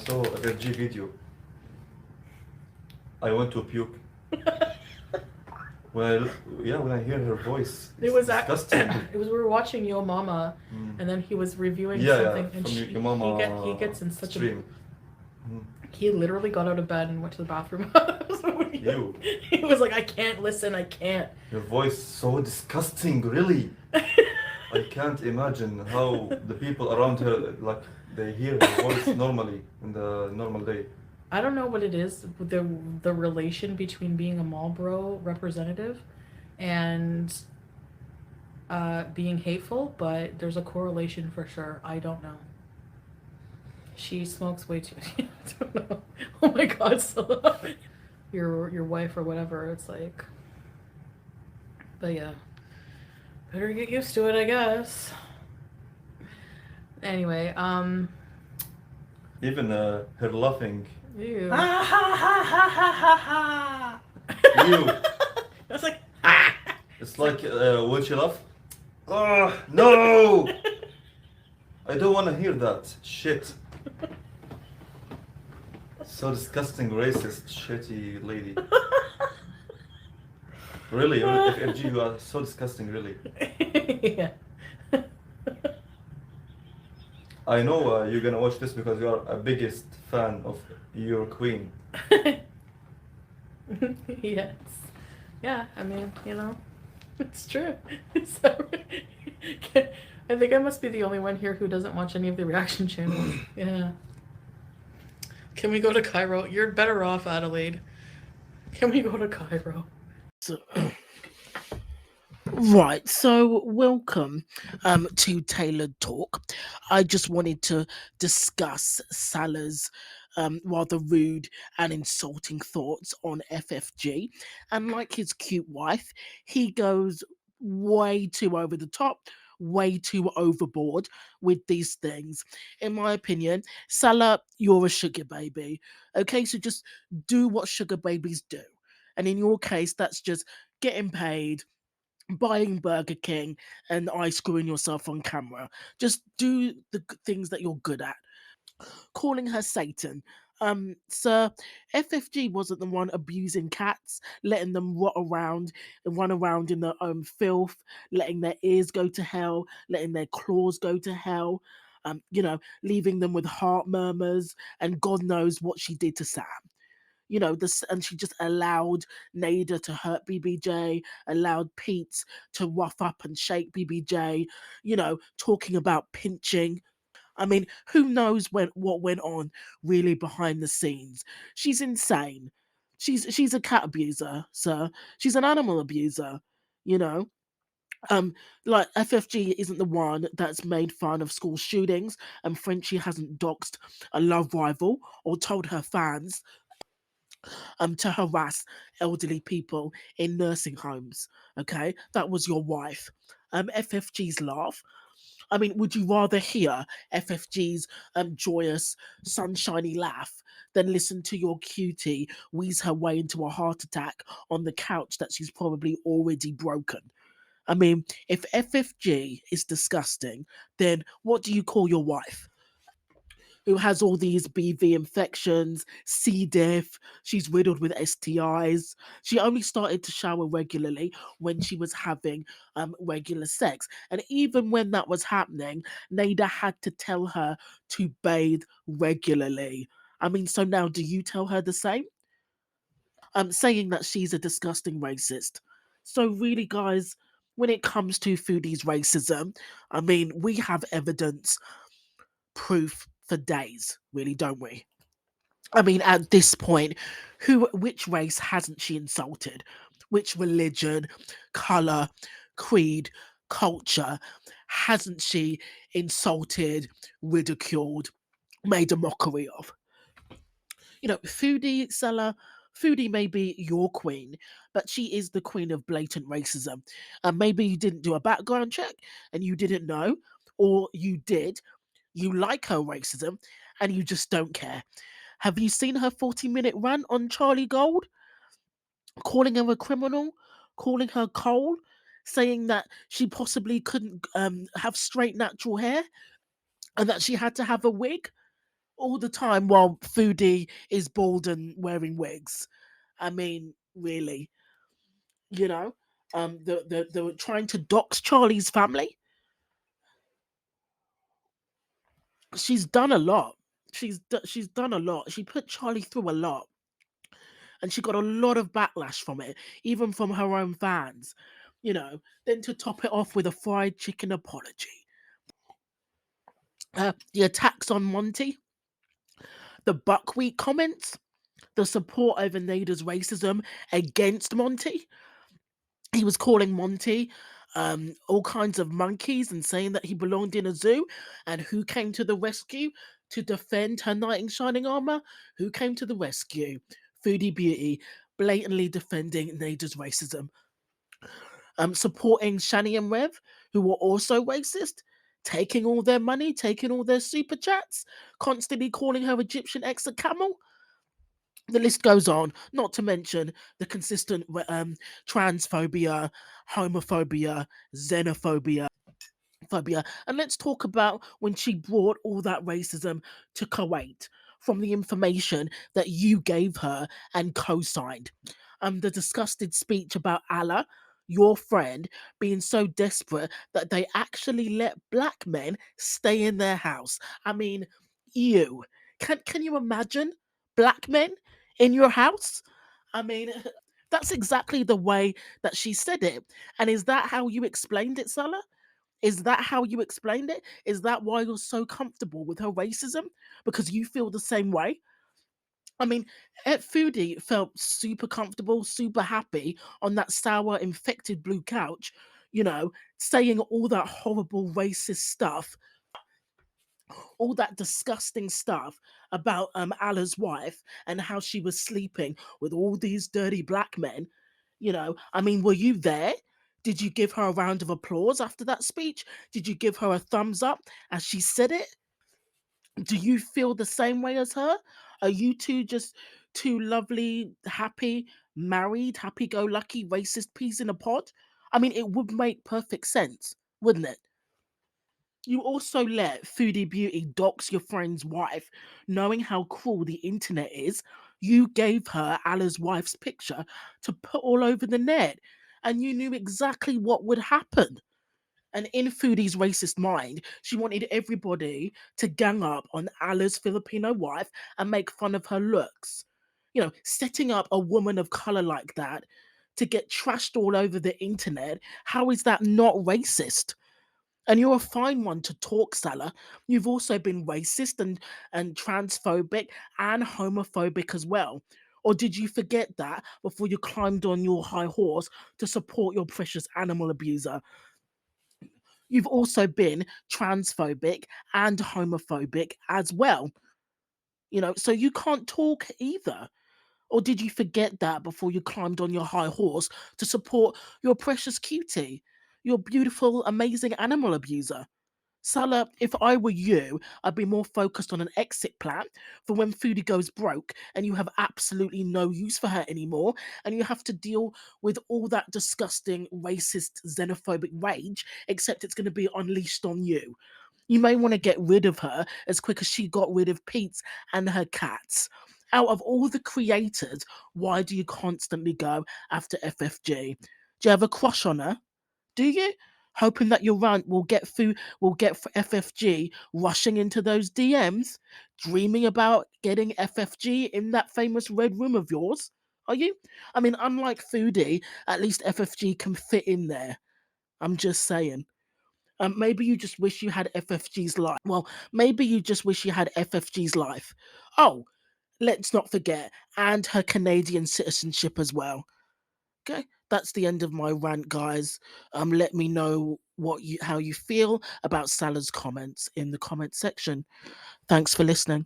saw a FG video, I want to puke. Well, yeah, when I hear her voice, It it's was disgusting. it was we were watching Yo Mama, Mm. and then he was reviewing Yeah, yeah, something, and from your he mama gets in such a stream. Mm. he literally got out of bed and went to the bathroom. So You, he was like, I can't listen, I can't. your voice so disgusting, really. I can't imagine how the people around her, like, they hear her voice normally in the normal day. I don't know what it is, the relation between being a Marlboro representative and being hateful, but there's a correlation for sure. I don't know. She smokes way too. I don't know. Oh my god, so your wife or whatever. It's like, but yeah, better get used to it, I guess. Anyway, Even her laughing. ew. You. That's like, It's like when she laugh. Oh no! I don't want to hear that shit. So disgusting, racist, shitty lady. Really, FFG, you are so disgusting, really. yeah. I know you're gonna watch this because you are a biggest fan of your queen. Yes. Yeah, I mean, it's true. I think I must be the only one here who doesn't watch any of the reaction channels. Yeah. Can we go to Cairo? You're better off, Adelaide. Can we go to Cairo? So, right, so welcome to Tailored Talk. I just wanted to discuss Salah's rather rude and insulting thoughts on FFG. And like his cute wife, he goes way too over the top, way too overboard with these things. In my opinion, Salah, you're a sugar baby. Okay, so just do what sugar babies do. And in your case, that's just getting paid, buying Burger King, and ice screwing yourself on camera. Just do the things that you're good at. Calling her Satan. Sir, FFG wasn't the one abusing cats, letting them rot around and run around in their own filth, letting their ears go to hell, letting their claws go to hell, leaving them with heart murmurs, and God knows what she did to Sam. This, and she just allowed Nader to hurt BBJ, allowed Pete to rough up and shake BBJ, talking about pinching. I mean, who knows what went on really behind the scenes? She's insane. She's a cat abuser, sir. She's an animal abuser, you know. Um, like FFG isn't the one that's made fun of school shootings, and Frenchie hasn't doxed a love rival or told her fans to harass elderly people in nursing homes. Okay, that was your wife. FFG's laugh. I mean, would you rather hear FFG's joyous, sunshiny laugh than listen to your cutie wheeze her way into a heart attack on the couch that she's probably already broken? I mean, if FFG is disgusting, then what do you call your wife? Who has all these BV infections, C. diff, she's riddled with STIs. She only started to shower regularly when she was having regular sex. And even when that was happening, Nada had to tell her to bathe regularly. I mean, so now do you tell her the same? Saying that she's a disgusting racist. So, really, guys, when it comes to Foodie's racism, I mean, we have evidence, proof for days, really, don't we? I mean, at this point, which race hasn't she insulted? Which religion, color, creed, culture hasn't she insulted, ridiculed, made a mockery of? Foodie Seller, Foodie may be your queen, but she is the queen of blatant racism. And maybe you didn't do a background check and you didn't know, or you did. You like her racism and you just don't care. Have you seen her 40-minute rant on Charlie Gold? Calling her a criminal, calling her cold, saying that she possibly couldn't have straight natural hair and that she had to have a wig? all the time while Foodie is bald and wearing wigs. I mean, really, you know, they were trying to dox Charlie's family. She's done a lot. She's done a lot. She put Charlie through a lot, and she got a lot of backlash from it, even from her own fans. Then to top it off with a fried chicken apology. The attacks on Monty, the buckwheat comments, the support over Nada's racism against Monty. He was calling Monty all kinds of monkeys and saying that he belonged in a zoo. And who came to the rescue to defend her knight in shining armor? Who came to the rescue? Foodie Beauty, blatantly defending Nada's racism. Supporting Shani and Rev, who were also racist, taking all their money, taking all their super chats, constantly calling her Egyptian ex a camel. The list goes on, not to mention the consistent transphobia, homophobia, xenophobia. And let's talk about when she brought all that racism to Kuwait from the information that you gave her and co signed. The disgusted speech about Allah, your friend, being so desperate that they actually let black men stay in their house. I mean, you. Can you imagine black men in your house? I mean, that's exactly the way that she said it. And is that how you explained it, Salah? Is that how you explained it? Is that why you're so comfortable with her racism? Because you feel the same way? I mean, at Foodie felt super comfortable, super happy on that sour, infected blue couch, saying all that horrible racist stuff, all that disgusting stuff about Allah's wife and how she was sleeping with all these dirty black men. I mean, were you there? Did you give her a round of applause after that speech? Did you give her a thumbs up as she said it? Do you feel the same way as her? Are you two just two lovely, happy, married, happy go lucky, racist peas in a pod? I mean, it would make perfect sense, wouldn't it? You also let Foodie Beauty dox your friend's wife, knowing how cruel the internet is. You gave her Allah's wife's picture to put all over the net, and you knew exactly what would happen. And in Foodie's racist mind, she wanted everybody to gang up on Allah's Filipino wife and make fun of her looks. Setting up a woman of color like that to get trashed all over the internet, how is that not racist? And you're a fine one to talk, Salah. You've also been racist and transphobic and homophobic as well. Or did you forget that before you climbed on your high horse to support your precious animal abuser? You've also been transphobic and homophobic as well. So you can't talk either. Or did you forget that before you climbed on your high horse to support your precious cutie, your beautiful, amazing animal abuser? Salah, if I were you, I'd be more focused on an exit plan for when Foodie goes broke and you have absolutely no use for her anymore and you have to deal with all that disgusting, racist, xenophobic rage, except it's going to be unleashed on you. You may want to get rid of her as quick as she got rid of Pete's and her cats. Out of all the creators, why do you constantly go after FFG? Do you have a crush on her? Do you? Hoping that your rant will get FFG rushing into those DMs, dreaming about getting FFG in that famous red room of yours? Are you? I mean, unlike Foodie, at least FFG can fit in there. I'm just saying. Maybe you just wish you had FFG's life. Well, maybe you just wish you had FFG's life. Oh, let's not forget, and her Canadian citizenship as well. Okay, that's the end of my rant, guys. Let me know how you feel about Salah's comments in the comment section. Thanks for listening.